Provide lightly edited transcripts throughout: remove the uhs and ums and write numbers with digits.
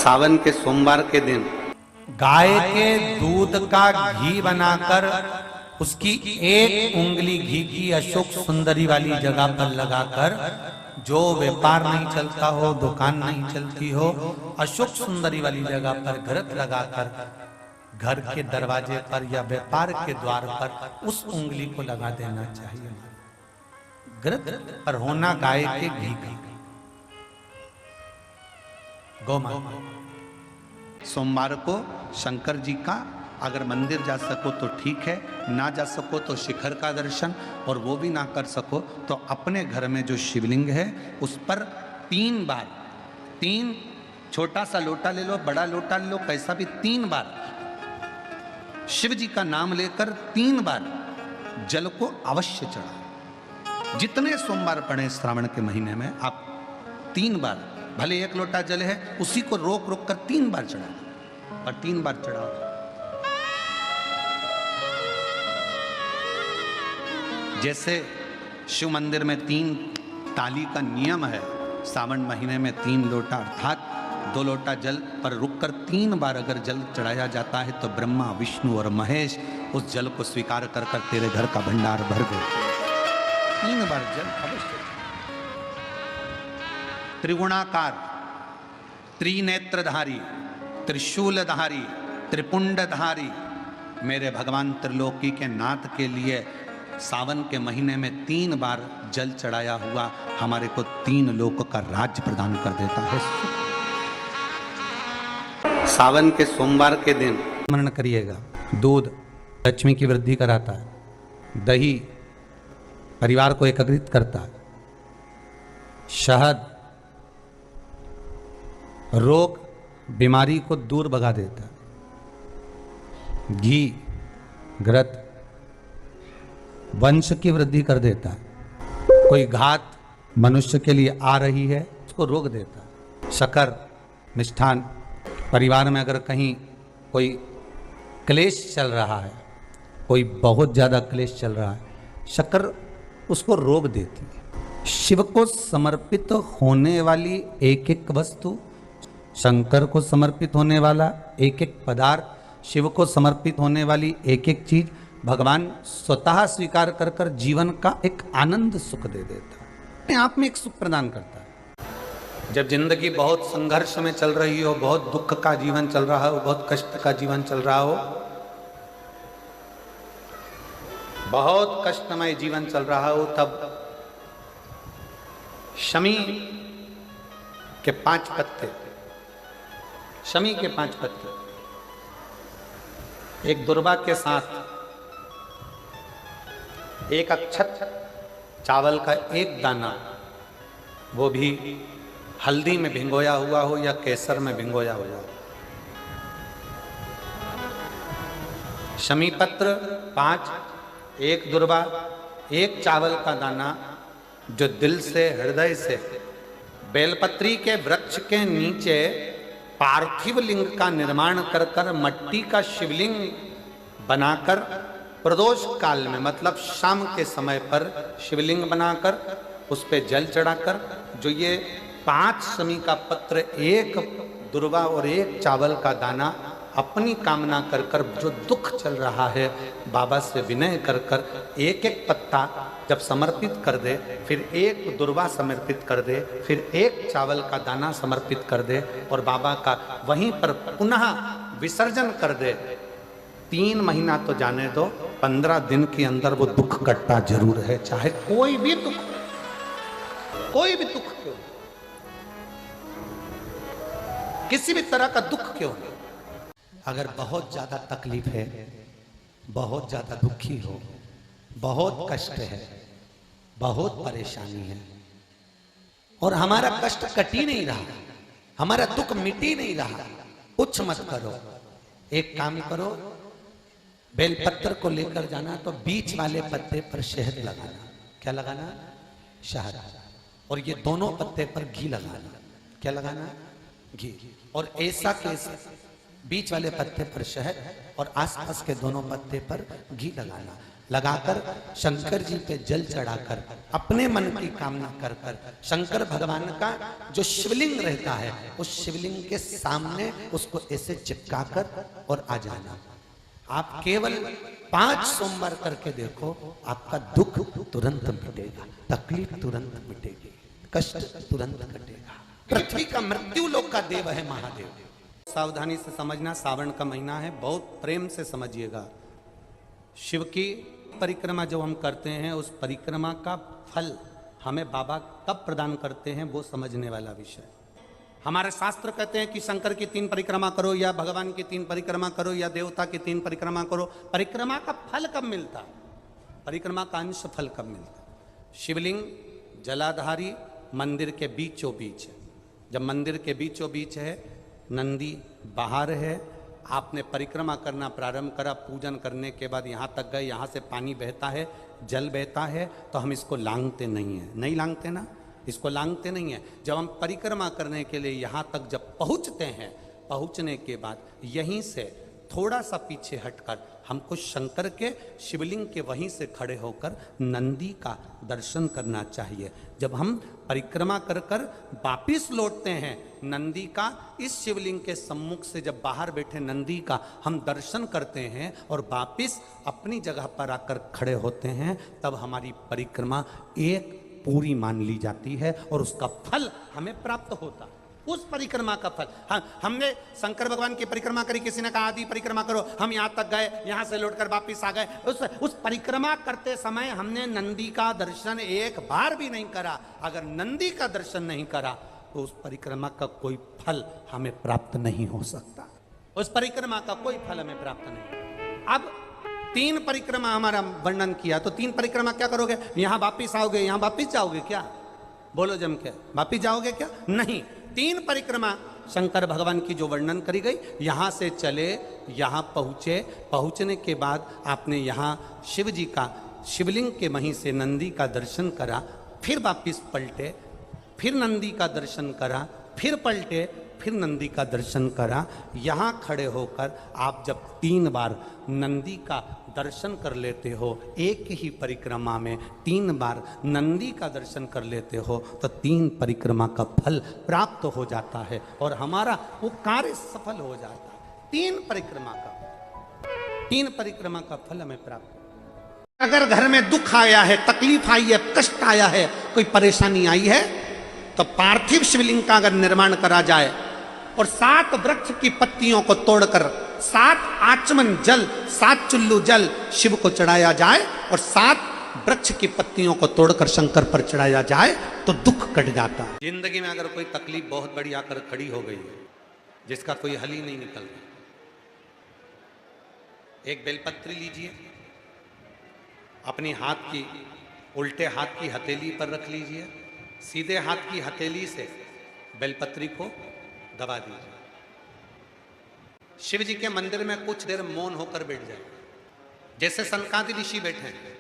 सावन के सोमवार के दिन गाय के दूध का घी बनाकर उसकी एक उंगली घी की अशोक सुंदरी वाली जगह पर लगाकर, जो व्यापार नहीं चलता हो, दुकान नहीं चलती हो, अशोक सुंदरी वाली जगह पर घृत लगाकर घर के दरवाजे पर या व्यापार के द्वार पर उस उंगली को लगा देना चाहिए। घृत पर होना गाय के घी का। गौ माता सोमवार को शंकर जी का अगर मंदिर जा सको तो ठीक है, ना जा सको तो शिखर का दर्शन, और वो भी ना कर सको तो अपने घर में जो शिवलिंग है उस पर 3 बार, 3 छोटा सा लोटा ले लो, बड़ा लोटा ले लो, कैसा भी 3 बार शिव जी का नाम लेकर 3 बार जल को अवश्य चढ़ाओ। जितने सोमवार पड़े श्रावण के महीने में आप 3 बार, भले 1 लोटा जल है उसी को रोक रोक कर 3 बार चढ़ाओ, और 3 बार चढ़ाओ। जैसे शिव मंदिर में 3 ताली का नियम है, सावन महीने में 3 लोटा अर्थात 2 लोटा जल पर रुककर 3 बार अगर जल चढ़ाया जाता है तो ब्रह्मा, विष्णु और महेश उस जल को स्वीकार कर कर तेरे घर का भंडार भर दे। 3 बार जल अवश्य। त्रिगुणाकार, त्रिनेत्रधारी, त्रिशूलधारी, त्रिपुंडधारी मेरे भगवान त्रिलोकी के नाथ के लिए सावन के महीने में 3 बार जल चढ़ाया हुआ हमारे को 3 लोक का राज्य प्रदान कर देता है। सावन के सोमवार के दिन स्मरण करिएगा। दूध लक्ष्मी की वृद्धि कराता है, दही परिवार को एकत्रित करता है, शहद रोग बीमारी को दूर भगा देता है, घी घृत वंश की वृद्धि कर देता है, कोई घात मनुष्य के लिए आ रही है उसको रोक देता है, शक्कर मिष्ठान परिवार में अगर कहीं कोई क्लेश चल रहा है, कोई बहुत ज़्यादा क्लेश चल रहा है, शक्कर उसको रोक देती है। शिव को समर्पित होने वाली एक एक वस्तु, शंकर को समर्पित होने वाला एक एक पदार्थ, शिव को समर्पित होने वाली एक एक चीज भगवान स्वतः स्वीकार कर कर जीवन का एक आनंद सुख दे देता है, अपने आप में एक सुख प्रदान करता है। जब जिंदगी बहुत संघर्ष में चल रही हो, बहुत दुख का जीवन चल रहा हो, बहुत कष्ट का जीवन चल रहा हो, बहुत कष्टमय जीवन चल रहा हो, तब शमी के 5 पत्ते, शमी के 5 पत्ते एक दुर्वा के साथ, एक अक्षत चावल का एक दाना, वो भी हल्दी में भिंगोया हुआ हो या केसर में भिंगोया हुआ हो, शमी पत्र 5, एक दुर्वा, एक चावल का दाना, जो दिल से हृदय से बेलपत्री के वृक्ष के नीचे पार्थिव लिंग का निर्माण कर कर मट्टी का शिवलिंग बनाकर प्रदोष काल में, मतलब शाम के समय पर शिवलिंग बनाकर उस पे जल चढ़ाकर, जो ये 5 शमी का पत्र, एक दुर्वा और एक चावल का दाना अपनी कामना कर कर, जो दुख चल रहा है बाबा से विनय कर कर एक एक पत्ता जब समर्पित कर दे, फिर एक दुर्वा समर्पित कर दे, फिर एक चावल का दाना समर्पित कर दे और बाबा का वहीं पर पुनः विसर्जन कर दे, 3 महीना तो जाने दो, 15 दिन के अंदर वो दुख कटता जरूर है, चाहे कोई भी दुख, कोई भी दुख क्यों, किसी भी तरह का दुख क्यों। अगर बहुत ज्यादा तकलीफ है, बहुत ज्यादा दुखी हो, बहुत कष्ट है, बहुत परेशानी है और हमारा कष्ट कट ही नहीं रहा, हमारा दुख मिट ही नहीं रहा, कुछ मत करो, एक काम करो, बेलपत्र को लेकर जाना तो बीच वाले पत्ते पर शहद लगाना। क्या लगाना? शहद। और ये दोनों पत्ते पर घी लगाना। क्या लगाना? घी। और ऐसा बीच वाले पत्ते पर शहद और आसपास के दोनों पत्ते पर घी लगाना। लगाकर शंकर जी पे जल चढ़ाकर अपने मन की कामना कर कर शंकर भगवान का जो शिवलिंग रहता है उस शिवलिंग के सामने उसको ऐसे चिपका कर और आ जाना। आप केवल 5 सोमवार करके देखो, आपका दुख तुरंत मिटेगा, तकलीफ तुरंत मिटेगी, कष्ट तुरंत कटेगा। पृथ्वी का मृत्यु लोक का देव है महादेव। सावधानी से समझना, सावन का महीना है, बहुत प्रेम से समझिएगा। शिव की परिक्रमा जो हम करते हैं उस परिक्रमा का फल हमें बाबा कब प्रदान करते हैं वो समझने वाला विषय। हमारे शास्त्र कहते हैं कि शंकर की 3 परिक्रमा करो या भगवान की 3 परिक्रमा करो या देवता की 3 परिक्रमा करो। परिक्रमा का फल कब मिलता? परिक्रमा का अंश फल कब मिलता? शिवलिंग जलाधारी मंदिर के बीचों बीच है। जब मंदिर के बीचों बीच है, नंदी बाहर है, आपने परिक्रमा करना प्रारंभ करा, पूजन करने के बाद यहाँ तक गए, यहाँ से पानी बहता है, जल बहता है, तो हम इसको लांघते नहीं हैं। नहीं लांघते ना, इसको लांघते नहीं है। जब हम परिक्रमा करने के लिए यहाँ तक जब पहुँचते हैं, पहुँचने के बाद यहीं से थोड़ा सा पीछे हटकर हमको शंकर के शिवलिंग के वहीं से खड़े होकर नंदी का दर्शन करना चाहिए। जब हम परिक्रमा कर कर वापिस लौटते हैं, नंदी का इस शिवलिंग के सम्मुख से जब बाहर बैठे नंदी का हम दर्शन करते हैं और वापिस अपनी जगह पर आकर खड़े होते हैं, तब हमारी परिक्रमा एक पूरी मान ली जाती है और उसका फल हमें प्राप्त होता है। उस परिक्रमा का फल, हमने शंकर भगवान की परिक्रमा करी, किसी ने कहा आदि परिक्रमा करो, हम यहाँ तक गए, यहाँ से लौटकर वापिस आ गए। उस परिक्रमा करते समय हमने नंदी का दर्शन एक बार भी नहीं करा। अगर नंदी का दर्शन नहीं करा तो उस परिक्रमा का कोई फल हमें प्राप्त नहीं हो सकता। उस परिक्रमा का कोई फल हमें प्राप्त नहीं। अब 3 परिक्रमा हमारा वर्णन किया, तो 3 परिक्रमा क्या करोगे? यहाँ वापिस आओगे, यहाँ वापिस जाओगे क्या? बोलो जम के, वापिस जाओगे क्या? नहीं। 3 परिक्रमा शंकर भगवान की जो वर्णन करी गई, यहाँ से चले, यहाँ पहुँचे, पहुँचने के बाद आपने यहाँ शिव जी का शिवलिंग के वहीं से नंदी का दर्शन करा, फिर वापिस पलटे, फिर नंदी का दर्शन करा, फिर पलटे, फिर नंदी का दर्शन करा। यहाँ खड़े होकर आप जब 3 बार नंदी का दर्शन कर लेते हो, एक ही परिक्रमा में 3 बार नंदी का दर्शन कर लेते हो, तो 3 परिक्रमा का फल प्राप्त हो जाता है और हमारा वो कार्य सफल हो जाता है। 3 परिक्रमा का फल हमें प्राप्त। अगर घर में दुख आया है, तकलीफ आई है, कष्ट आया है, कोई परेशानी आई है, तो पार्थिव शिवलिंग का अगर निर्माण करा जाए और 7 वृक्ष की पत्तियों को तोड़कर 7 आचमन जल, 7 चुल्लू जल शिव को चढ़ाया जाए और 7 वृक्ष की पत्तियों को तोड़कर शंकर पर चढ़ाया जाए तो दुख कट जाता है। जिंदगी में अगर कोई तकलीफ बहुत बड़ी आकर खड़ी हो गई है, जिसका कोई हल ही नहीं निकल रहा, एक बेलपत्री लीजिए, अपनी हाथ की उल्टे हाथ की हथेली पर रख लीजिए, सीधे हाथ की हथेली से बेलपत्री को दबा दीजिए। शिव जी के मंदिर में कुछ देर मौन होकर बैठ जाए, जैसे सनकादि ऋषि बैठे हैं।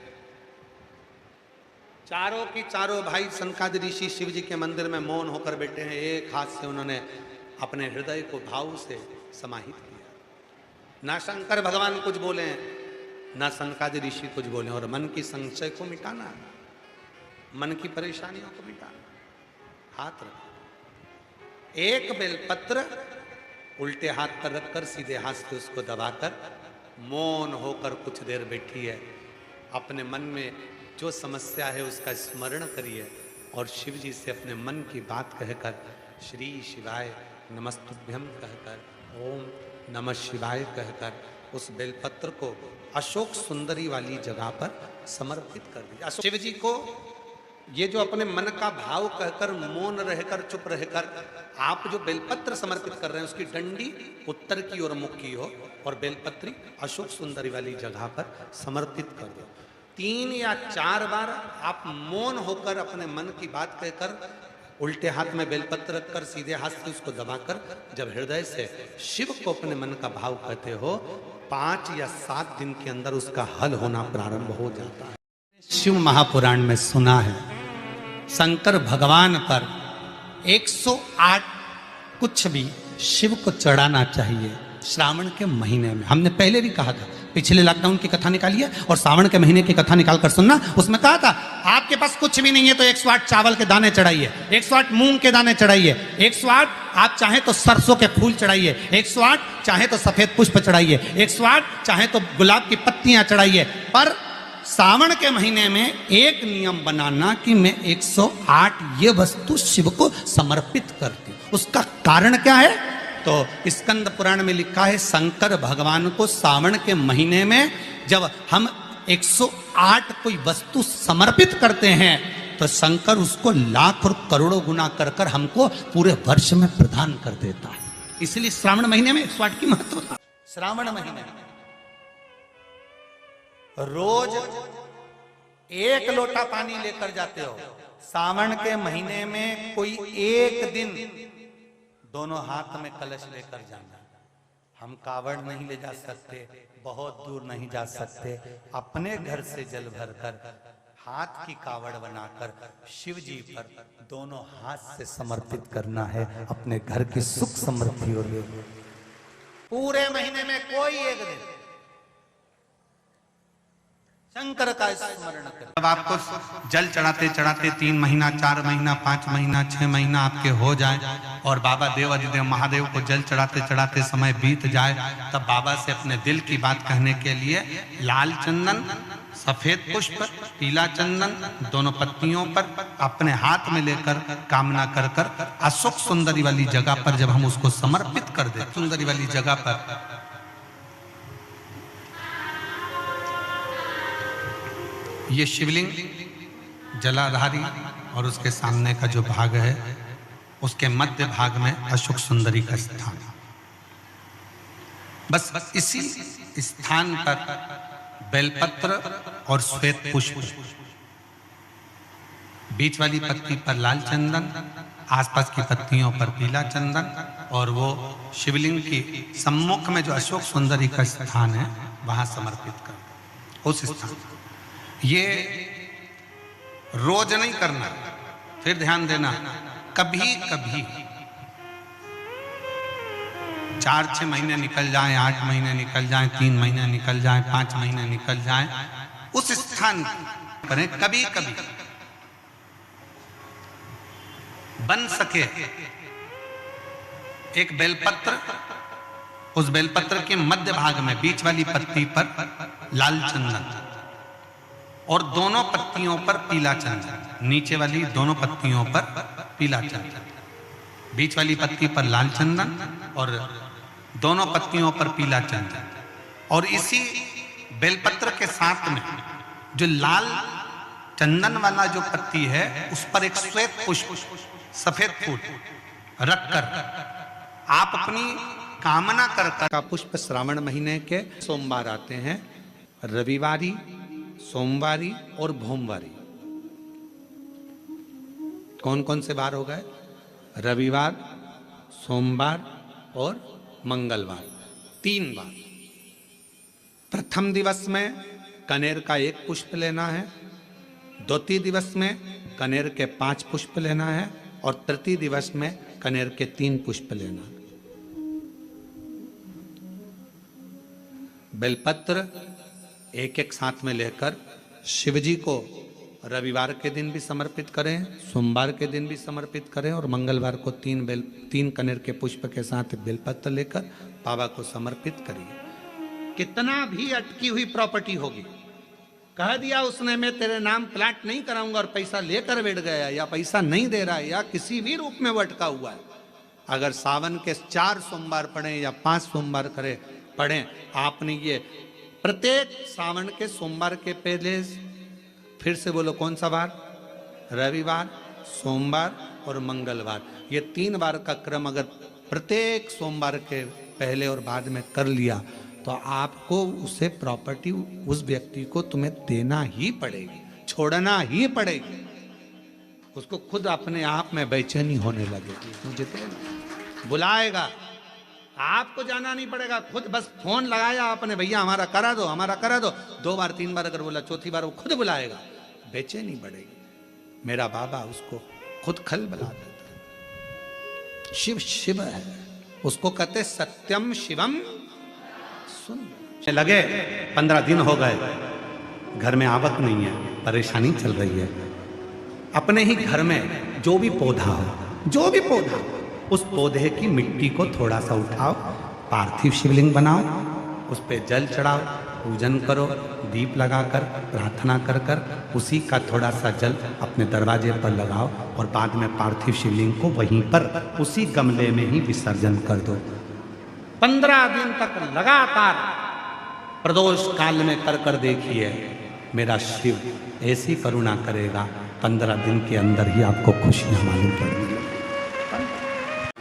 चारों की चारों भाई सनकादि ऋषि शिव जी के मंदिर में मौन होकर बैठे हैं। एक हाथ से उन्होंने अपने हृदय को भाव से समाहित किया। ना शंकर भगवान कुछ बोले, ना सनकादि ऋषि कुछ बोले, और मन की संशय को मिटाना, मन की परेशानियों को मिटाना। हाथ रखो, एक बेलपत्र उल्टे हाथ पर रखकर सीधे हाथ से उसको दबाकर मौन होकर कुछ देर बैठी है। अपने मन में जो समस्या है उसका स्मरण करिए और शिव जी से अपने मन की बात कहकर श्री शिवाय नमस्तुभ्यम कहकर ओम नमः शिवाय कहकर उस बेलपत्र को अशोक सुंदरी वाली जगह पर समर्पित कर दिया। शिव जी को ये जो अपने मन का भाव कहकर मौन रहकर चुप रहकर आप जो बेलपत्र समर्पित कर रहे हैं उसकी डंडी उत्तर की ओर मुख की हो और बेलपत्री अशोक सुंदरी वाली जगह पर समर्पित कर दो। 3 या 4 बार आप मौन होकर अपने मन की बात कहकर उल्टे हाथ में बेलपत्र रखकर सीधे हाथ से उसको दबाकर जब हृदय से शिव को अपने मन का भाव कहते हो, 5 या 7 दिन के अंदर उसका हल होना प्रारंभ हो जाता है। शिव महापुराण में सुना है शंकर भगवान पर 108 कुछ भी शिव को चढ़ाना चाहिए श्रावण के महीने में। हमने पहले भी कहा था पिछले लॉकडाउन की कथा निकालिए और सावन के महीने की कथा निकाल कर सुनना। उसमें कहा था आपके पास कुछ भी नहीं है तो 108 चावल के दाने चढ़ाइए, 108 मूंग के दाने चढ़ाइए, 108 आप चाहे तो सरसों के फूल चढ़ाइए, 108 चाहे तो सफेद पुष्प चढ़ाइए, 108 चाहे तो गुलाब की पत्तियां चढ़ाइए। पर सावन के महीने में एक नियम बनाना कि मैं 108 ये वस्तु शिव को समर्पित करती हूं। उसका कारण क्या है? तो स्कंद पुराण में लिखा है शंकर भगवान को सावन के महीने में जब हम 108 कोई वस्तु समर्पित करते हैं तो शंकर उसको लाख और करोड़ों गुना कर कर हमको पूरे वर्ष में प्रदान कर देता है। इसलिए श्रावण महीने में 108 की महत्वता। श्रावण महीने में रोज 1 लोटा पानी लेकर जाते हो। सावन के महीने में कोई एक दिन दोनों हाथ में कलश लेकर जाना। हम कावड़ नहीं ले जा सकते, बहुत दूर नहीं जा सकते, अपने घर से जल भरकर हाथ की कावड़ बनाकर शिव जी पर दोनों हाथ से समर्पित करना है। अपने घर की सुख समृद्धि और पूरे महीने में कोई एक दिन शंकर का स्मरण करें। जब आपको जल चढ़ाते चढ़ाते 3 महीना, 4 महीना, 5 महीना, 6 महीना आपके हो जाए और बाबा देव अधिदेव महादेव को जल चढ़ाते चढ़ाते समय बीत जाए, तब बाबा से अपने दिल की बात कहने के लिए लाल चंदन, सफेद पुष्प, पीला चंदन दोनों पत्तियों पर अपने हाथ में लेकर कामना कर कर अशोक सुंदरी वाली जगह पर जब हम उसको समर्पित कर दे, सुंदरी वाली जगह पर ये शिवलिंग जलाधारी और उसके सामने का जो भाग है उसके मध्य भाग में अशोक सुंदरी का स्थान। बस इसी स्थान पर बेलपत्र और श्वेत पुष्प, बीच वाली पत्ती पर लाल चंदन, आसपास की पत्तियों पर पीला चंदन और वो शिवलिंग की सम्मुख में जो अशोक सुंदरी का स्थान है वहां समर्पित कर। उस स्थान ये रोज नहीं करना। फिर ध्यान देना, कभी कभी 4-6 महीने निकल जाएं, 8 महीने निकल जाएं, 3 महीने निकल जाएं, 5 महीने निकल जाएं, उस स्थान करें। कभी कभी बन सके एक बेलपत्र, उस बेलपत्र के मध्य भाग में बीच वाली पत्ती पर लाल चंदन और दोनों पत्तियों पर पीला चंदन, नीचे वाली दोनों पत्तियों पर पीला चंदन, बीच वाली पत्ती पर लाल चंदन और दोनों पत्तियों पर पीला चंदन। और इसी बेलपत्र के साथ में जो लाल चंदन वाला जो पत्ती है उस पर एक श्वेत पुष्प, सफेद फूल रखकर आप अपनी कामना कर का पुष्प श्रावण महीने के सोमवार आते हैं, रविवारी, सोमवारी और भोमवारी। कौन कौन से बार हो गए? रविवार, सोमवार और मंगलवार, 3 बार। प्रथम दिवस में कनेर का 1 पुष्प लेना है, द्वितीय दिवस में कनेर के 5 पुष्प लेना है और तृतीय दिवस में कनेर के 3 पुष्प लेना है। बेलपत्र एक साथ में लेकर शिव जी को रविवार के दिन भी समर्पित करें, सोमवार के दिन भी समर्पित करें और मंगलवार को 3 कनेर के पुष्प के साथ बेलपत्र लेकर बाबा को समर्पित करिए। कितना भी अटकी हुई प्रॉपर्टी होगी, कह दिया उसने मैं तेरे नाम प्लाट नहीं कराऊंगा और पैसा लेकर बैठ गया या पैसा नहीं दे रहा है या किसी भी रूप में वो अटका हुआ है, अगर सावन के 4 सोमवार पढ़ें या 5 सोमवार पढ़ें, आपने ये प्रत्येक सावन के सोमवार के पहले, फिर से बोलो कौन सा बार? रविवार, सोमवार और मंगलवार, ये 3 बार का क्रम अगर प्रत्येक सोमवार के पहले और बाद में कर लिया तो आपको उसे प्रॉपर्टी उस व्यक्ति को तुम्हें देना ही पड़ेगी, छोड़ना ही पड़ेगी। उसको खुद अपने आप में बेचैनी होने लगेगी, मुझे बुलाएगा, आपको जाना नहीं पड़ेगा, खुद बस फोन लगाया आपने, भैया हमारा करा दो, हमारा करा दो, 2 बार 3 बार अगर बोला, चौथी बार वो खुद बुलाएगा, बेचैनी बढ़ेगी। मेरा बाबा उसको खुद खल बुला देता। शिव शिव है, उसको कहते सत्यम शिवम सुंदर। लगे 15 दिन हो गए, घर में आवक नहीं है, परेशानी चल रही है। अपने ही घर में जो भी पौधा हो, जो भी पौधा, उस पौधे की मिट्टी को थोड़ा सा उठाओ, पार्थिव शिवलिंग बनाओ, उस पर जल चढ़ाओ, पूजन करो, दीप लगाकर प्रार्थना कर कर उसी का थोड़ा सा जल अपने दरवाजे पर लगाओ और बाद में पार्थिव शिवलिंग को वहीं पर उसी गमले में ही विसर्जन कर दो। 15 दिन तक लगातार प्रदोष काल में कर कर देखिए, मेरा शिव ऐसी करुणा करेगा, 15 दिन के अंदर ही आपको खुशियां मालूम पड़ेंगी।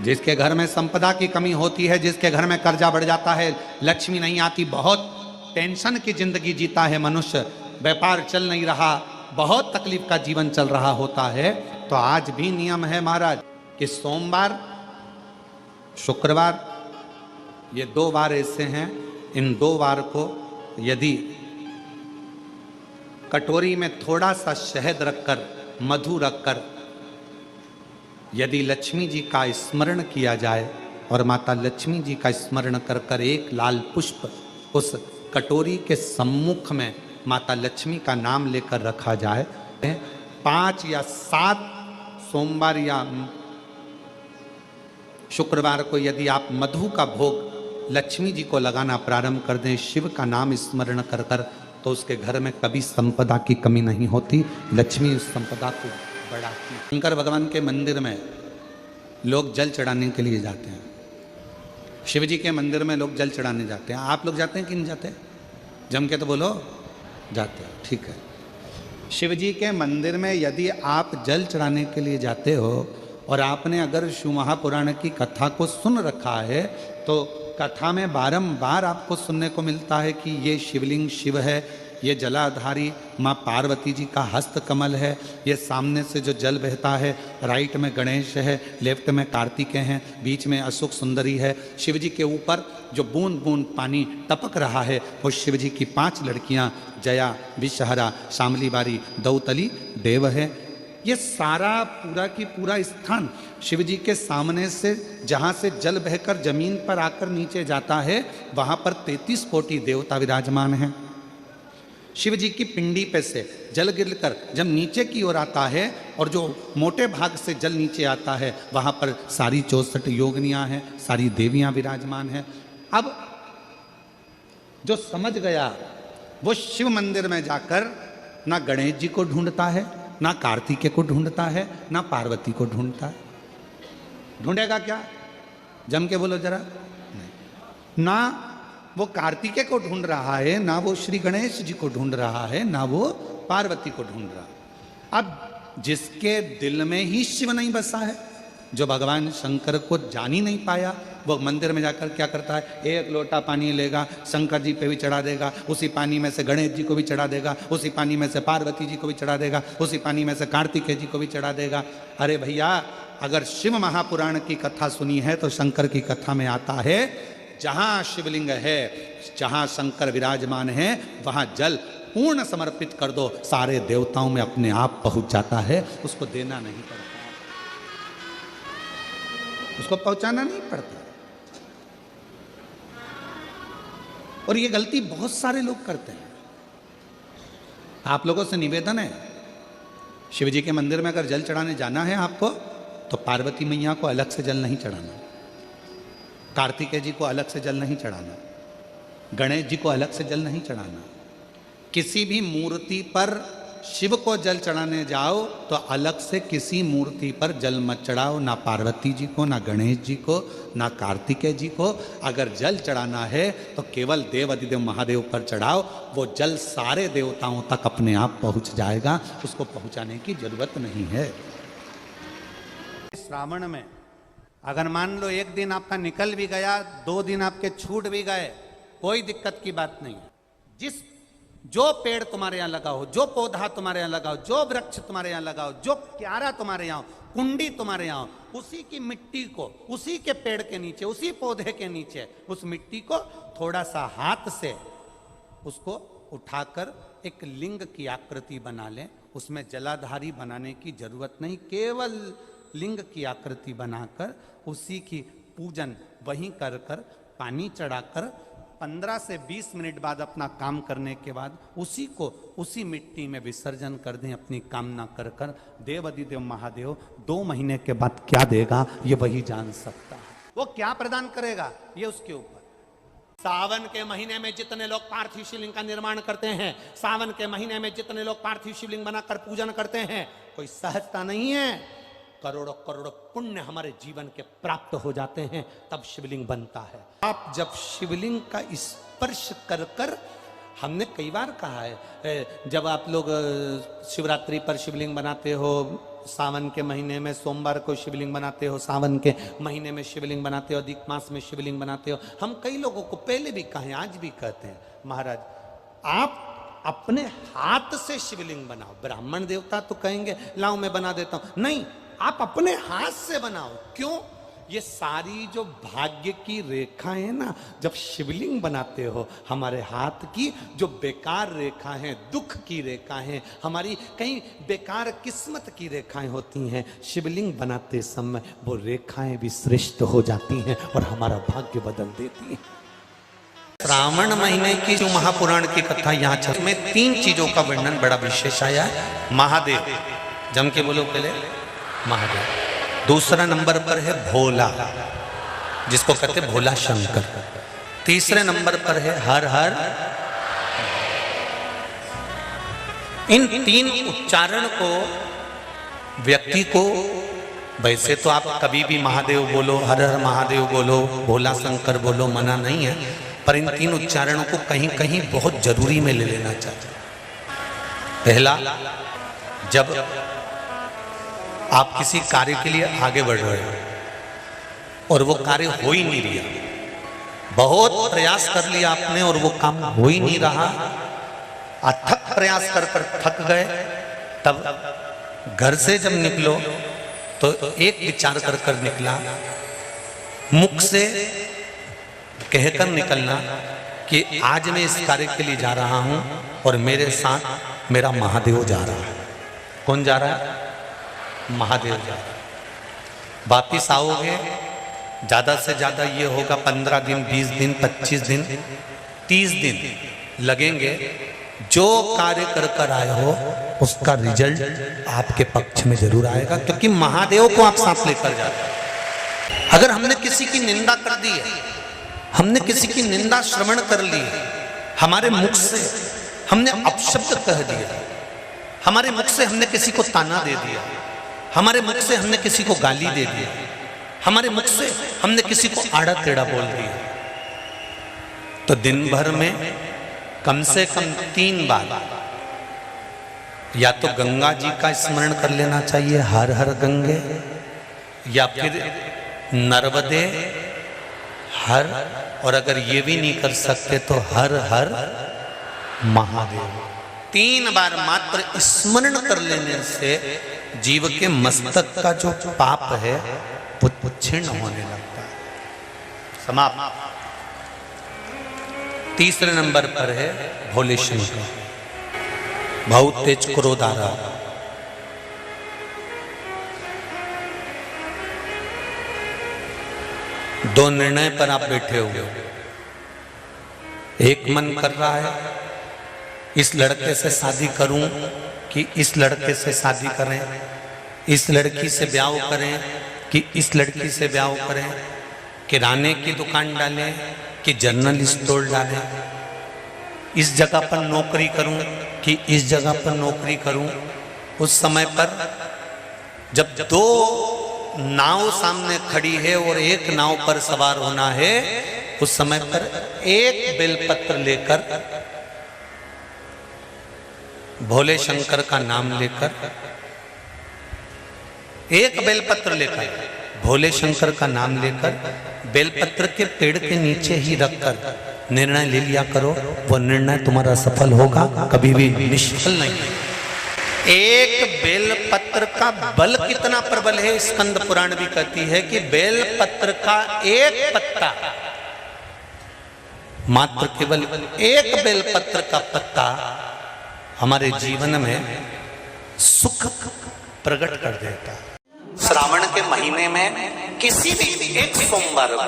जिसके घर में संपदा की कमी होती है, जिसके घर में कर्जा बढ़ जाता है, लक्ष्मी नहीं आती, बहुत टेंशन की जिंदगी जीता है मनुष्य, व्यापार चल नहीं रहा, बहुत तकलीफ का जीवन चल रहा होता है, तो आज भी नियम है महाराज कि सोमवार, शुक्रवार, ये 2 वार ऐसे हैं, इन 2 वार को यदि कटोरी में थोड़ा सा शहद रखकर, मधु रखकर यदि लक्ष्मी जी का स्मरण किया जाए और माता लक्ष्मी जी का स्मरण कर कर एक लाल पुष्प उस कटोरी के सम्मुख में माता लक्ष्मी का नाम लेकर रखा जाए, 5 या 7 सोमवार या शुक्रवार को यदि आप मधु का भोग लक्ष्मी जी को लगाना प्रारंभ कर दें, शिव का नाम स्मरण कर कर, तो उसके घर में कभी संपदा की कमी नहीं होती, लक्ष्मी उस संपदा को बढ़ाती। शंकर भगवान के मंदिर में लोग जल चढ़ाने के लिए जाते हैं, शिव जी के मंदिर में लोग जल चढ़ाने जाते हैं। आप लोग जाते हैं कि नहीं जाते? जम के तो बोलो, जाते हैं, ठीक है। शिव जी के मंदिर में यदि आप जल चढ़ाने के लिए जाते हो और आपने अगर शिव महापुराण की कथा को सुन रखा है, तो कथा में बारंबार आपको सुनने को मिलता है कि ये शिवलिंग शिव है, ये जलाधारी माँ पार्वती जी का हस्त कमल है, ये सामने से जो जल बहता है, राइट में गणेश है, लेफ्ट में कार्तिकेय हैं, बीच में अशोक सुंदरी है, शिव जी के ऊपर जो बूंद बूंद पानी टपक रहा है वो शिव जी की 5 लड़कियाँ जया, विषहरा, शामली बारी, दौतली, देव है। ये सारा पूरा की पूरा स्थान शिव जी के सामने से जहाँ से जल बहकर जमीन पर आकर नीचे जाता है, वहाँ पर 33 कोटि देवता विराजमान हैं। शिव जी की पिंडी पे से जल गिरकर जब नीचे की ओर आता है और जो मोटे भाग से जल नीचे आता है, वहाँ पर सारी 64 योगिनियाँ हैं, सारी देवियाँ विराजमान हैं। अब जो समझ गया वो शिव मंदिर में जाकर ना गणेश जी को ढूंढता है, ना कार्तिकेय को ढूंढता है, ना पार्वती को ढूंढता है। ढूंढेगा क्या? जम के बोलो जरा। नहीं, ना वो कार्तिकेय को ढूंढ रहा है, ना वो श्री गणेश जी को ढूंढ रहा है, ना वो पार्वती को ढूंढ रहा है। अब जिसके दिल में ही शिव नहीं बसा है, जो भगवान शंकर को जान ही नहीं पाया, वो मंदिर में जाकर क्या करता है? 1 लोटा पानी लेगा, शंकर जी पे भी चढ़ा देगा, उसी पानी में से गणेश जी को भी चढ़ा देगा, उसी पानी में से पार्वती जी को भी चढ़ा देगा, उसी पानी में से कार्तिकेय जी को भी चढ़ा देगा। अरे भैया, अगर शिव महापुराण की कथा सुनी है तो शंकर की कथा में आता है, जहाँ शिवलिंग है, जहाँ शंकर विराजमान है, वहाँ जल पूर्ण समर्पित कर दो, सारे देवताओं में अपने आप पहुँच जाता है, उसको देना नहीं पड़ता, उसको पहुँचाना नहीं पड़ता। और ये गलती बहुत सारे लोग करते हैं। आप लोगों से निवेदन है, शिव जी के मंदिर में अगर जल चढ़ाने जाना है आपको, तो पार्वती मैया को अलग से जल नहीं चढ़ाना, कार्तिकेय जी को अलग से जल नहीं चढ़ाना, गणेश जी को अलग से जल नहीं चढ़ाना। किसी भी मूर्ति पर शिव को जल चढ़ाने जाओ तो अलग से किसी मूर्ति पर जल मत चढ़ाओ, ना पार्वती जी को, ना गणेश जी को, ना कार्तिकेय जी को। अगर जल चढ़ाना है तो केवल देव अधिदेव महादेव पर चढ़ाओ, वो जल सारे देवताओं तक अपने आप पहुंच जाएगा, उसको पहुंचाने की जरूरत नहीं है। श्रावण में अगर मान लो 1 दिन आपका निकल भी गया, 2 दिन आपके छूट भी गए, कोई दिक्कत की बात नहीं। जो पेड़ तुम्हारे यहाँ लगाओ, जो पौधा तुम्हारे यहाँ लगाओ, जो वृक्ष तुम्हारे यहाँ लगाओ, जो क्यारा तुम्हारे यहाँ, कुंडी तुम्हारे यहाँ, उसी की मिट्टी को, उसी के पेड़ के नीचे, उसी पौधे के नीचे, उस मिट्टी को थोड़ा सा हाथ से उसको उठाकर एक लिंग की आकृति बना लें। उसमें जलाधारी बनाने की जरूरत नहीं, केवल लिंग की आकृति बनाकर उसी की पूजन वहीं कर कर, पानी चढ़ाकर 15 से 20 मिनट बाद अपना काम करने के बाद उसी को उसी मिट्टी में विसर्जन कर दें अपनी कामना कर कर। देव अधिदेव महादेव 2 महीने के बाद क्या देगा ये वही जान सकता है। वो क्या प्रदान करेगा ये उसके ऊपर। सावन के महीने में जितने लोग पार्थिव शिवलिंग का निर्माण करते हैं, सावन के महीने में जितने लोग पार्थिव शिवलिंग बनाकर पूजन करते हैं, कोई सहजता नहीं है। करोड़ों करोड़ों पुण्य हमारे जीवन के प्राप्त हो जाते हैं, तब शिवलिंग बनता है। आप जब शिवलिंग का स्पर्श कर कर, हमने कई बार कहा है, जब आप लोग शिवरात्रि पर शिवलिंग बनाते हो, सावन के महीने में सोमवार को शिवलिंग बनाते हो, सावन के महीने में शिवलिंग बनाते हो, अधिक मास में शिवलिंग बनाते हो, हम कई लोगों को पहले भी कहे, आज भी कहते हैं, महाराज आप अपने हाथ से शिवलिंग बनाओ। ब्राह्मण देवता तो कहेंगे लाओ मैं बना देता हूं, नहीं, आप अपने हाथ से बनाओ। क्यों? ये सारी जो भाग्य की रेखाएं हैं ना, जब शिवलिंग बनाते हो, हमारे हाथ की जो बेकार रेखा है, दुख की रेखा है, हमारी कहीं बेकार किस्मत की रेखाएं होती हैं, शिवलिंग बनाते समय वो रेखाएं भी श्रेष्ठ हो जाती हैं और हमारा भाग्य बदल देती हैं। श्रावण महीने की जो महापुराण की कथा यहाँ चल में 3 चीजों का वर्णन बड़ा विशेष आया है। महादेव, जम के बोलो पहले, महादेव। दूसरा नंबर पर है भोला, जिसको कहते भोला शंकर। तीसरे नंबर पर है हर हर। इन 3 उच्चारण को व्यक्ति को, वैसे तो आप कभी भी महादेव बोलो, हर हर महादेव बोलो, भोला शंकर बोलो, मना नहीं है, पर इन 3 उच्चारणों को कहीं कहीं बहुत जरूरी में ले लेना चाहिए। पहला, जब आप किसी कार्य के लिए आगे बढ़ रहे हो और वो कार्य हो ही नहीं रहा, बहुत प्रयास कर लिया आपने और वो काम हो ही नहीं रहा, अथक प्रयास कर कर थक गए, तब घर से जब निकलो तो एक विचार कर कर निकला, मुख से कहकर निकलना कि आज मैं इस कार्य के लिए जा रहा हूं और मेरे साथ मेरा महादेव जा रहा है। कौन जा रहा है? महादेव जा रहा है। वापिस आओगे, ज्यादा से ज्यादा ये होगा 15 दिन, 20 दिन, 25 दिन, 30 दिन लगेंगे। जो कार्य कर कर आए हो उसका रिजल्ट आपके पक्ष में जरूर आएगा, क्योंकि महादेव को आप साथ लेकर जाते हैं। अगर हमने किसी की निंदा कर दी है, हमने किसी की निंदा श्रवण कर ली है, हमारे मुख से हमने अपशब्द कह दिया, हमारे मुख से हमने किसी को ताना दे दिया, हमारे मुख से हमने किसी को गाली दे दी, हमारे मुख से हमने किसी को आड़ा टेढ़ा बोल दिया, तो दिन भर में कम से कम 3 बार या तो गंगा जी का स्मरण कर लेना चाहिए, हर हर गंगे, या फिर नर्मदे हर, और अगर ये भी नहीं कर सकते तो हर हर महादेव। 3 बार मात्र स्मरण कर लेने से जीव के मस्तक का जो पाप है वो क्षीण होने लगता है। समाप्त। तीसरे नंबर पर है भोले शंकर, बहुत तेज क्रोध आ रहा। दो निर्णय पर आप बैठे हुए हो, एक मन कर रहा है इस लड़के से शादी करूं कि इस लड़के से शादी करें, इस लड़की से ब्याह करें कि इस लड़की से ब्याह करें, किराने की दुकान डालें कि जनरल स्टोर डालें, इस जगह पर नौकरी करूं कि इस जगह पर नौकरी करूं। उस समय पर जब 2 नाव सामने खड़ी है और एक नाव पर सवार होना है, उस समय पर एक बेलपत्र लेकर, भोले शंकर का नाम लेकर, एक बेलपत्र लेकर, भोले शंकर का नाम लेकर, बेलपत्र के पेड़ के नीचे ही रखकर निर्णय ले लिया करो, वो निर्णय तुम्हारा सफल होगा, कभी भी निष्फल नहीं। एक बेलपत्र का बल कितना प्रबल है, स्कंद पुराण भी कहती है कि बेलपत्र का एक पत्ता, मात्र केवल एक बेलपत्र का पत्ता हमारे जीवन में सुख प्रकट कर देता है। श्रावण के महीने में किसी भी एक सोमवार को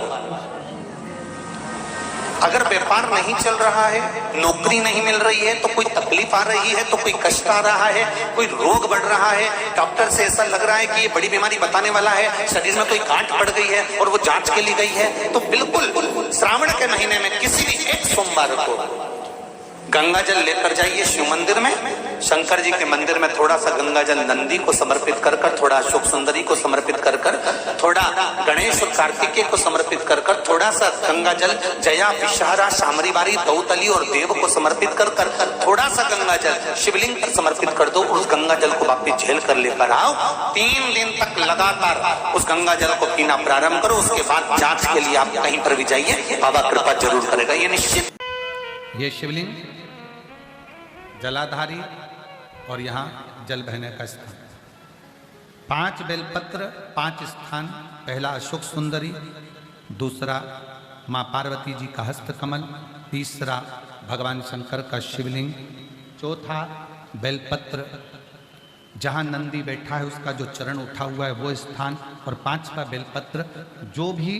अगर व्यापार नहीं चल रहा है, नौकरी नहीं मिल रही है, तो कोई तकलीफ आ रही है, तो कोई कष्ट आ रहा है, कोई रोग बढ़ रहा है, डॉक्टर से ऐसा लग रहा है कि ये बड़ी बीमारी बताने वाला है, शरीर में कोई गांठ पड़ गई है और वो जांच के लिए गई है, तो बिल्कुल श्रावण के महीने में किसी भी एक सोमवार को गंगा जल लेकर जाइए शिव मंदिर में। शंकर जी के मंदिर में थोड़ा सा गंगा जल नंदी को समर्पित कर कर, थोड़ा अशोक सुंदरी को समर्पित कर कर, थोड़ा गणेश और कार्तिकेय को समर्पित कर कर, थोड़ा सा गंगा जल जया विषहारा शामरीबारी दौतली और देव को समर्पित कर कर, थोड़ा सा गंगा जल शिवलिंग पर समर्पित कर दो। उस गंगा जल को वापिस झेल कर लेकर आओ। 3 दिन तक लगातार उस गंगा जल को पीना प्रारंभ करो। उसके बाद जांच के लिए आप कहीं पर भी जाइए, बाबा कृपा जरूर करेगा, ये निश्चित। ये शिवलिंग जलाधारी और यहाँ जल बहने का स्थान। 5 बेलपत्र, 5 स्थान। पहला अशोक सुंदरी, दूसरा माँ पार्वती जी का हस्त कमल, तीसरा भगवान शंकर का शिवलिंग, चौथा बेलपत्र जहाँ नंदी बैठा है उसका जो चरण उठा हुआ है वो स्थान, और 5वां बेलपत्र जो भी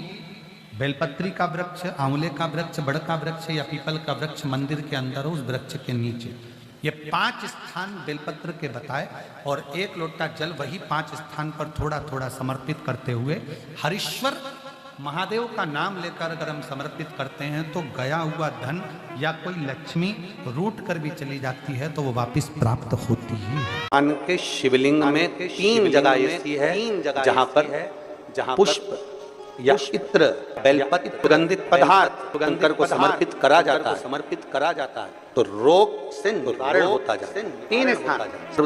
बेलपत्री का वृक्ष, आंवले का वृक्ष, बड़ का वृक्ष या पीपल का वृक्ष मंदिर के अंदर उस वृक्ष के नीचे। ये 5 स्थान बेलपत्र के बताए और 1 लोटा जल वही 5 स्थान पर थोड़ा थोड़ा समर्पित करते हुए हरीश्वर महादेव का नाम लेकर अगर हम समर्पित करते हैं तो गया हुआ धन या कोई लक्ष्मी रूट कर भी चली जाती है तो वो वापस प्राप्त होती है। के शिवलिंग में 3 जगह ऐसी है जहाँ पर पुष्प या इत्र, बेलपत्र, सुगंधित पदार्थ शंकर को समर्पित करा जाता है तो रोग से निवारण होता जाता है।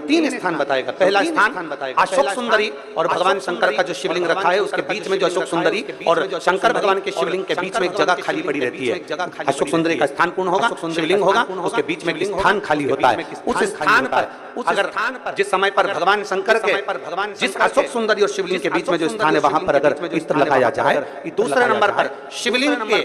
3 स्थान बताएगा। पहला स्थान अशोक सुंदरी और भगवान शंकर का जो शिवलिंग रखा है उसके बीच में जो अशोक सुंदरी और शंकर भगवान के शिवलिंग के बीच में एक जगह खाली पड़ी रहती है। अशोक सुंदरी का स्थान पूर्ण होगा, शिवलिंग होगा, उसके बीच में एक स्थान खाली होता है। उस स्थान पर अगर जिस समय पर भगवान शंकर के जिस अशोक सुंदरी और शिवलिंग के बीच में जो स्थान है वहां पर अगर इत्र लगाया जाए, दूसरे नंबर पर शिवलिंग के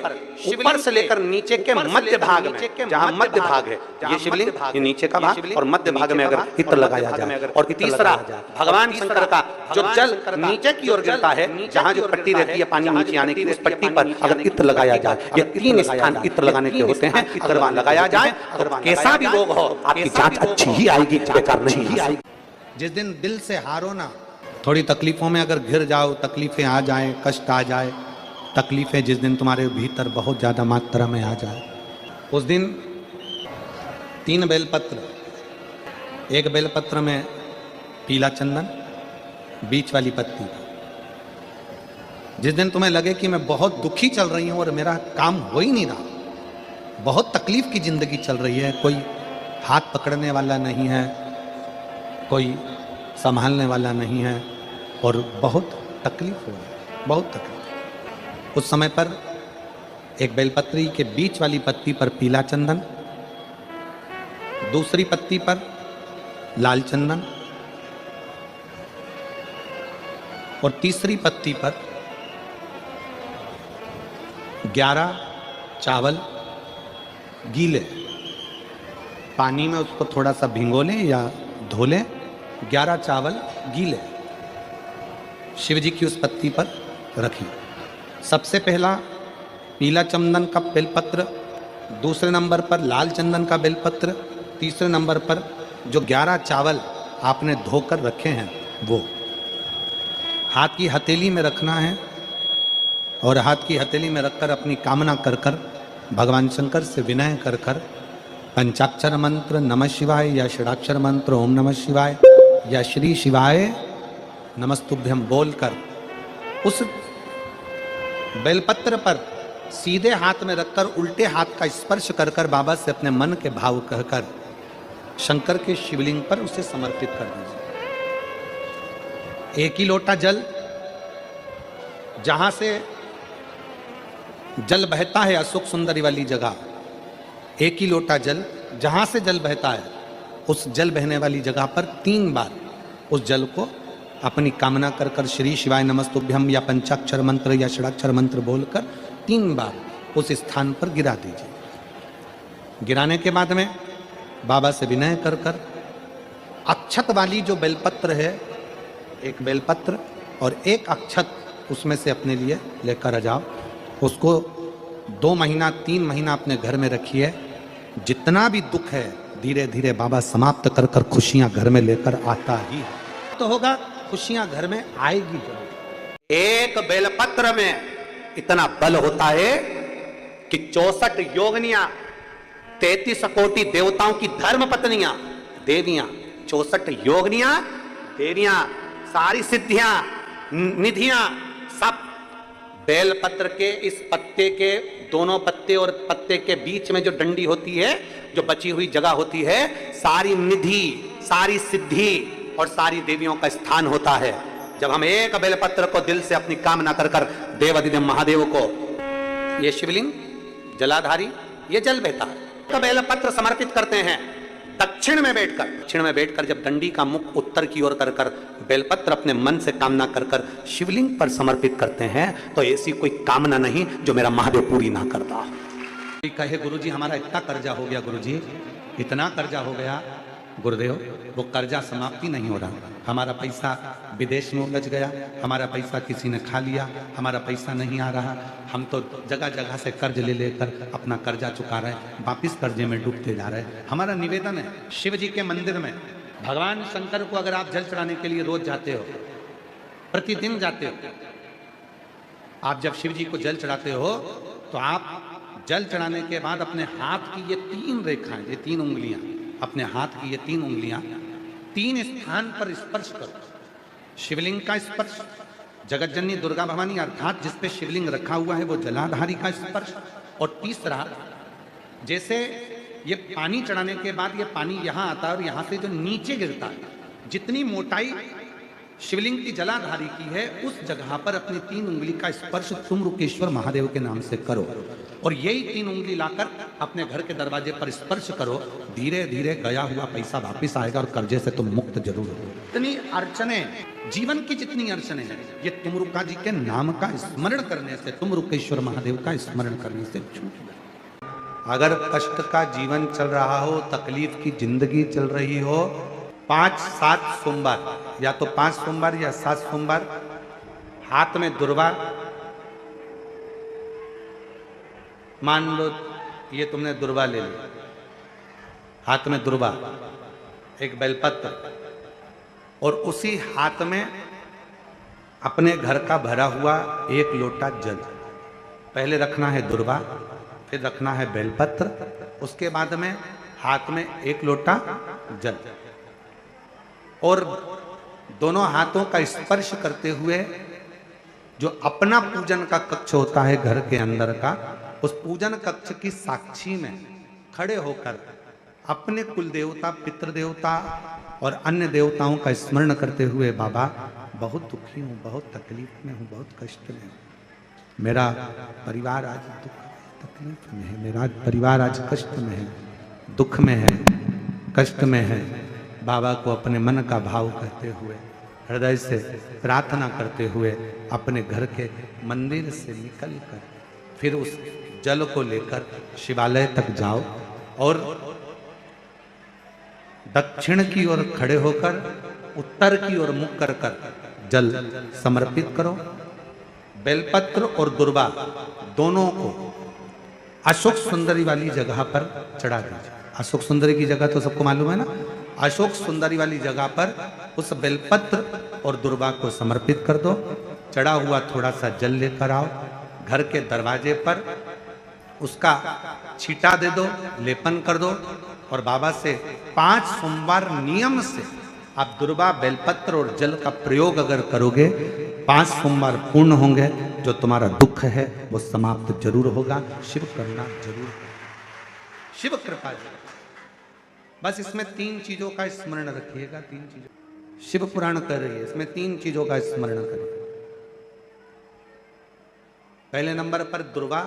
ऊपर से लेकर नीचे के मध्य भाग में, जहां मध्य भाग है ये शिवलिंग, ये नीचे का भाग और मध्य भाग में अगर इत्र लगाया जाए, और तीसरा भगवान शंकर का जो जल नीचे की ओर गिरता है, जहां जो पट्टी रहती है पानी नीचे आने की, उस पट्टी पर अगर इत्र लगाया जाए, ये 3 स्थान इत्र लगाने के होते हैं। अगर वहां लगाया जाए तो कैसा भी रोग हो आपकी जांच अच्छी ही आएगी, बेकार नहीं आएगी। जिस दिन दिल से हारो ना, थोड़ी तकलीफों में अगर घिर जाओ, तकलीफें आ जाए, कष्ट आ जाए, तकलीफें जिस दिन तुम्हारे भीतर बहुत ज़्यादा मात्रा में आ जाए, उस दिन 3 बेलपत्र, 1 बेलपत्र में पीला चंदन, बीच वाली पत्ती। जिस दिन तुम्हें लगे कि मैं बहुत दुखी चल रही हूँ और मेरा काम हो ही नहीं रहा, बहुत तकलीफ की जिंदगी चल रही है, कोई हाथ पकड़ने वाला नहीं है, कोई संभालने वाला नहीं है और बहुत तकलीफ हो रही है, बहुत तकलीफ। उस समय पर एक बेलपत्री के बीच वाली पत्ती पर पीला चंदन, दूसरी पत्ती पर लाल चंदन और तीसरी पत्ती पर 11 चावल गीले पानी में उसको थोड़ा सा भिगो लें या धो लें। 11 चावल गीले शिव जी की उस पत्ती पर रखी। सबसे पहला पीला चंदन का बेलपत्र, दूसरे नंबर पर लाल चंदन का बेलपत्र, तीसरे नंबर पर जो 11 चावल आपने धोकर रखे हैं वो हाथ की हथेली में रखना है और हाथ की हथेली में रखकर अपनी कामना कर कर भगवान शंकर से विनय कर कर पंचाक्षर मंत्र नमः शिवाय या षडाक्षर मंत्र ओम नमः शिवाय या श्री शिवाय नमस्तुभ्यम बोलकर उस बेलपत्र पर सीधे हाथ में रखकर उल्टे हाथ का स्पर्श कर कर बाबा से अपने मन के भाव कहकर शंकर के शिवलिंग पर उसे समर्पित कर दीजिए। 1 ही लोटा जल, जहां से जल बहता है अशोक सुंदरी वाली जगह, 1 ही लोटा जल जहां से जल बहता है उस जल बहने वाली जगह पर 3 बार उस जल को अपनी कामना कर कर श्री शिवाय नमस्तुभ्यम या पंचाक्षर मंत्र या षडाक्षर मंत्र बोलकर 3 बार उस स्थान पर गिरा दीजिए। गिराने के बाद में बाबा से विनय कर कर अक्षत वाली जो बेलपत्र है, 1 बेलपत्र और 1 अक्षत उसमें से अपने लिए लेकर आ जाओ। उसको 2 महीना 3 महीना अपने घर में रखिए। जितना भी दुख है धीरे धीरे बाबा समाप्त कर कर खुशियां घर में लेकर आता ही है। तो होगा, खुशियां घर में आएगी जरूर। एक बेलपत्र में इतना बल होता है कि 64 योगिनियां, 33 कोटि देवताओं की धर्म पत्नियां, देवियां, 64 योगिनियां, देवियां, सारी सिद्धियां, निधियां, सब बेलपत्र के इस पत्ते के दोनों पत्ते और पत्ते के बीच में जो डंडी होती है, जो बची हुई जगह होती है, सारी निधि, सारी सिद्धि और सारी देवियों का स्थान होता है। जब हम एक बेलपत्र को दिल से अपनी कामना कर कर देवाधिदेव महादेव को, ये शिवलिंग जलाधारी, ये जल बहता है, तो बेलपत्र समर्पित करते हैं दक्षिण में बैठकर जब डंडी का मुख उत्तर की ओर कर कर बेलपत्र अपने मन से कामना कर कर शिवलिंग पर समर्पित करते हैं, तो ऐसी कोई कामना नहीं जो मेरा महादेव पूरी ना करता। कहे गुरुजी हमारा इतना कर्जा हो गया, गुरुजी इतना कर्जा हो गया, गुरुदेव वो कर्जा समाप्ति नहीं हो रहा। हमारा पैसा विदेश में उलझ गया, हमारा पैसा किसी ने खा लिया, हमारा पैसा नहीं आ रहा, हम तो जगह जगह से कर्ज ले लेकर अपना कर्जा चुका रहे हैं, वापिस कर्जे में डूबते जा रहे हैं। हमारा निवेदन है, शिव जी के मंदिर में भगवान शंकर को अगर आप जल चढ़ाने के लिए रोज जाते हो, प्रतिदिन जाते हो, आप जब शिव जी को जल चढ़ाते हो तो आप जल चढ़ाने के बाद अपने हाथ की ये 3 रेखाएं, ये 3 उंगलियां, अपने हाथ की ये 3 उंगलियां 3 स्थान पर स्पर्श करो। शिवलिंग का स्पर्श, जगत जननी दुर्गा भवानी अर्थात जिस पे शिवलिंग रखा हुआ है वो जलाधारी का स्पर्श, और तीसरा जैसे ये पानी चढ़ाने के बाद ये पानी यहाँ आता है और यहाँ से जो नीचे गिरता है, जितनी मोटाई शिवलिंग की जलाधारी की है उस जगह पर अपनी 3 उंगली का स्पर्श तुमरुकेश्वर महादेव के नाम से करो, और यही 3 उंगली लाकर अपने घर के दरवाजे पर स्पर्श करो। धीरे धीरे गया हुआ पैसा वापिस आएगा और कर्जे से तुम मुक्त जरूर हो। इतनी अड़चने, जीवन की जितनी अड़चने हैं, ये तुमरुका जी के नाम का स्मरण करने से, तुमरुकेश्वर महादेव का स्मरण करने से छूट जाए। अगर कष्ट का जीवन चल रहा हो, तकलीफ की जिंदगी चल रही हो, 5-7 सोमवार, या तो 5 सोमवार या 7 सोमवार, हाथ में दुर्वा, मान लो ये तुमने दुर्वा ले ली, हाथ में दुर्वा, एक बेलपत्र, और उसी हाथ में अपने घर का भरा हुआ 1 लोटा जल, पहले रखना है दुर्वा, फिर रखना है बेलपत्र, उसके बाद में हाथ में 1 लोटा जल, और दोनों हाथों का स्पर्श करते हुए जो अपना पूजन का कक्ष होता है घर के अंदर का, उस पूजन कक्ष की साक्षी में खड़े होकर अपने कुल देवता, पितृ देवता और अन्य देवताओं का स्मरण करते हुए, बाबा बहुत दुखी हूँ, बहुत तकलीफ में हूँ, बहुत कष्ट में हूँ, मेरा परिवार आज तकलीफ में है, मेरा परिवार आज कष्ट में है, दुख में है, कष्ट में है। बाबा को अपने मन का भाव कहते हुए, हृदय से प्रार्थना करते हुए अपने घर के मंदिर से निकलकर फिर उस जल को लेकर शिवालय तक जाओ और दक्षिण की ओर खड़े होकर उत्तर की ओर मुख कर कर जल समर्पित करो। बेलपत्र और दुर्वा दोनों को अशोक सुंदरी वाली जगह पर चढ़ा दीजिए। अशोक सुंदरी की जगह तो सबको मालूम है ना, अशोक सुंदरी वाली जगह पर उस बेलपत्र और दुर्वा को समर्पित कर दो। चढ़ा हुआ थोड़ा सा जल लेकर आओ, घर के दरवाजे पर उसका छींटा दे दो, लेपन कर दो, और बाबा से 5 सोमवार नियम से आप दुर्वा, बेलपत्र और जल का प्रयोग अगर करोगे, 5 सोमवार पूर्ण होंगे, जो तुम्हारा दुख है वो समाप्त जरूर होगा। शिव करुणा जरूर, शिव कृपा जरूर। बस इसमें 3 चीजों का स्मरण रखिएगा, 3 चीजों शिव पुराण कर रही है, इसमें 3 चीजों का स्मरण करिए। पहले नंबर पर दुर्वा,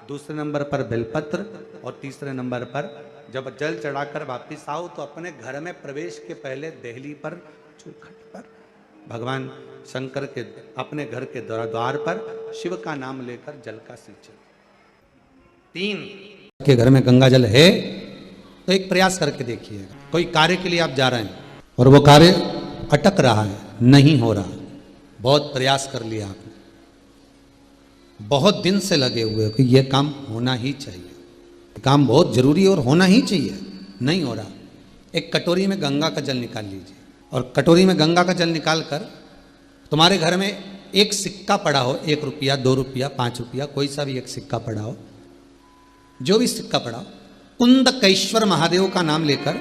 दूसरे नंबर पर बेलपत्र, और तीसरे नंबर पर जब जल चढ़ाकर वापिस आओ तो अपने घर में प्रवेश के पहले देहली पर, चौखट पर भगवान शंकर के अपने घर के द्वार पर शिव का नाम लेकर जल का सिंचन। 3 के घर में गंगा जल है तो एक प्रयास करके देखिएगा। कोई कार्य के लिए आप जा रहे हैं और वो कार्य अटक रहा है, नहीं हो रहा, बहुत प्रयास कर लिया आपने, बहुत दिन से लगे हुए हो कि यह काम होना ही चाहिए, काम बहुत जरूरी और होना ही चाहिए, नहीं हो रहा। एक कटोरी में गंगा का जल निकाल लीजिए और कटोरी में गंगा का जल निकाल कर तुम्हारे घर में एक सिक्का पड़ा हो, 1 रुपया, 2 रुपया, 5 रुपया, कोई सा भी एक सिक्का पड़ा हो, जो भी सिक्का पड़ा हो, कुंदकेश्वर महादेव का नाम लेकर,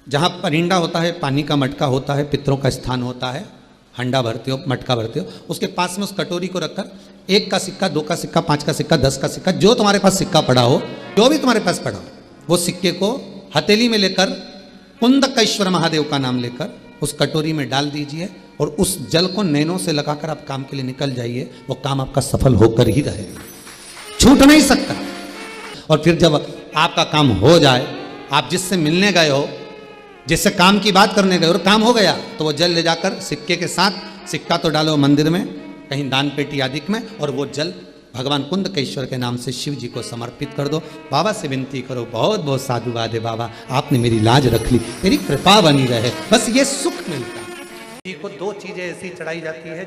जहां परिंडा होता है, पानी का मटका होता है, पितरों का स्थान होता है, हंडा भरते हो, मटका भरते हो, उसके पास में उस कटोरी को रखकर 1 का सिक्का, 2 का सिक्का, 5 का सिक्का, 10 का सिक्का, जो तुम्हारे पास सिक्का पड़ा हो, जो भी तुम्हारे पास पड़ा हो, वो सिक्के को हथेली में लेकर कुंदकेश्वर महादेव का नाम लेकर उस कटोरी में डाल दीजिए और उस जल को नैनों से लगाकर आप काम के लिए निकल जाइए। वो काम आपका सफल होकर ही रहेगा, छूट नहीं सकता। और फिर जब आपका काम हो जाए, आप जिससे मिलने गए हो, जिससे काम की बात करने गए और काम हो गया, तो वो जल ले जाकर सिक्के के साथ, सिक्का तो डालो मंदिर में, कहीं दान पेटी आदि में, और वो जल भगवान कुंदकेश्वर के नाम से शिव जी को समर्पित कर दो। बाबा से विनती करो, बहुत बहुत साधुवाद है बाबा, आपने मेरी लाज रख ली, मेरी कृपा बनी रहे, बस ये सुख मिलता है। जी को 2 चीजें ऐसी चढ़ाई जाती है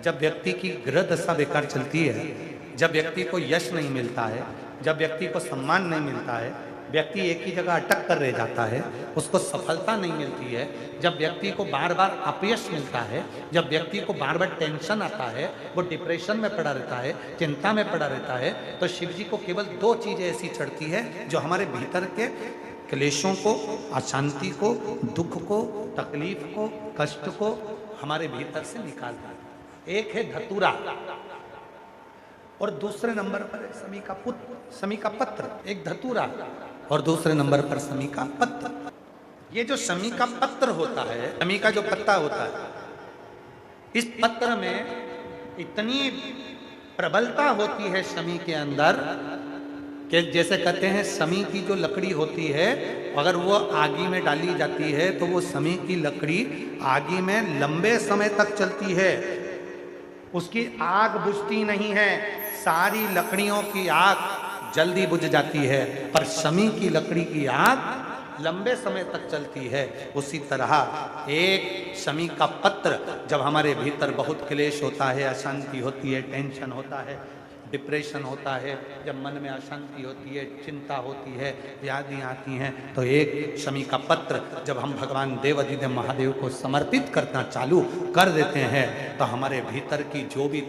जब व्यक्ति की ग्रह दशा बेकार चलती है, जब व्यक्ति को यश नहीं मिलता है, जब व्यक्ति को सम्मान नहीं मिलता है, व्यक्ति एक ही जगह अटक कर रह जाता है, उसको सफलता नहीं मिलती है, जब व्यक्ति को बार बार अपयश मिलता है, जब व्यक्ति को बार बार टेंशन आता है, वो डिप्रेशन में पड़ा रहता है, चिंता में पड़ा रहता है, तो शिव जी को केवल 2 चीजें ऐसी चढ़ती है जो हमारे भीतर के क्लेशों को, अशांति को, दुख को, तकलीफ को, कष्ट को हमारे भीतर से निकालता है। एक है धतूरा और दूसरे नंबर पर समी का पत्र, एक धतूरा और दूसरे नंबर पर समी का पत्र। ये जो समी का पत्र होता है, समी का जो पत्ता होता है, इस पत्र में इतनी प्रबलता होती है समी के अंदर कि जैसे कहते हैं समी की जो लकड़ी होती है, अगर वो आगी में डाली जाती है तो वो समी की लकड़ी आगी में लंबे समय तक चलती है, उसकी आग बुझती नहीं है। सारी लकड़ियों की आग जल्दी बुझ जाती है, पर समी की लकड़ी की आग लंबे समय तक चलती है। उसी तरह एक समी का पत्र, जब हमारे भीतर बहुत क्लेश होता है, अशांति होती है, टेंशन होता है, डिप्रेशन होता है, जब मन में अशांति होती है, चिंता होती है, व्याधि आती हैं, तो एक शमी का पत्र जब हम भगवान देवाधिदेव महादेव को समर्पित करना चालू कर देते हैं, तो हमारे भीतर की जो भी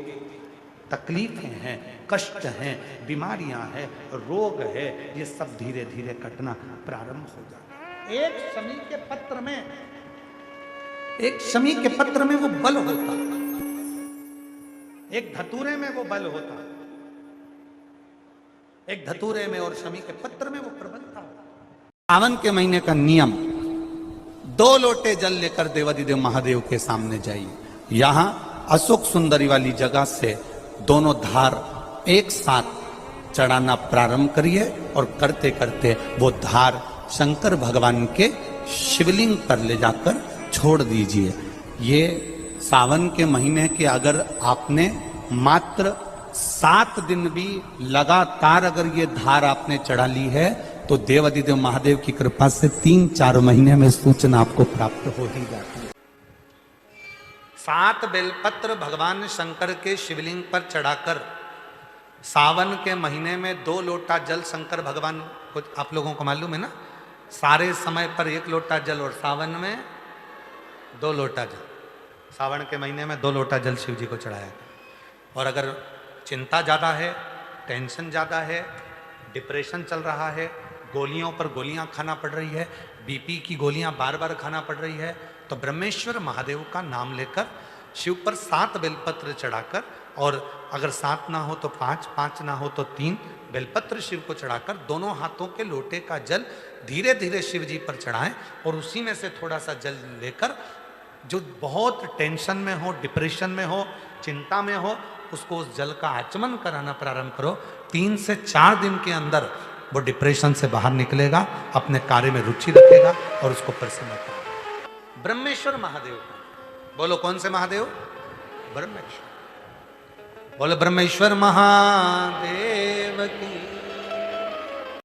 तकलीफें हैं, कष्ट हैं, बीमारियां हैं, रोग है, ये सब धीरे धीरे कटना प्रारंभ हो जाता है। एक शमी के पत्र में वो बल होता है, एक धतूरे में वो बल होता है, एक धतूरे में और शमी के पत्र में वो प्रबलता होता है। सावन के महीने का नियम, 2 लोटे जल लेकर देवाधिदेव महादेव के सामने जाइए। यहां अशोक सुंदरी वाली जगह से दोनों धार एक साथ चढ़ाना प्रारंभ करिए और करते करते वो धार शंकर भगवान के शिवलिंग पर ले जाकर छोड़ दीजिए। ये सावन के महीने के अगर आपने मात्र 7 दिन भी लगातार अगर ये धार आपने चढ़ा ली है, तो देवाधिदेव महादेव की कृपा से 3-4 महीने में सूचना आपको प्राप्त हो ही जाती है। 7 बेलपत्र भगवान शंकर के शिवलिंग पर चढ़ाकर सावन के महीने में 2 लोटा जल शंकर भगवान को, आप लोगों को मालूम है ना, सारे समय पर 1 लोटा जल और सावन में 2 लोटा जल। सावन के महीने में 2 लोटा जल शिव जी को चढ़ाया। और अगर चिंता ज़्यादा है, टेंशन ज़्यादा है, डिप्रेशन चल रहा है, गोलियों पर गोलियां खाना पड़ रही है, बीपी की गोलियां बार बार खाना पड़ रही है, तो ब्रह्मेश्वर महादेव का नाम लेकर शिव पर 7 बेलपत्र चढ़ाकर, और अगर 7 ना हो तो 5, 5 ना हो तो 3 बेलपत्र शिव को चढ़ाकर दोनों हाथों के लोटे का जल धीरे धीरे शिव जी पर चढ़ाएं, और उसी में से थोड़ा सा जल लेकर जो बहुत टेंशन में हो, डिप्रेशन में हो, चिंता में हो, उसको उस जल का आचमन कराना प्रारंभ करो। 3 से 4 दिन के अंदर वो डिप्रेशन से बाहर निकलेगा, अपने कार्य में रुचि रखेगा और उसको प्रसन्न करेगा। ब्रह्मेश्वर महादेव, बोलो कौन से महादेव? ब्रह्मेश्वर। बोलो ब्रह्मेश्वर महादेव की।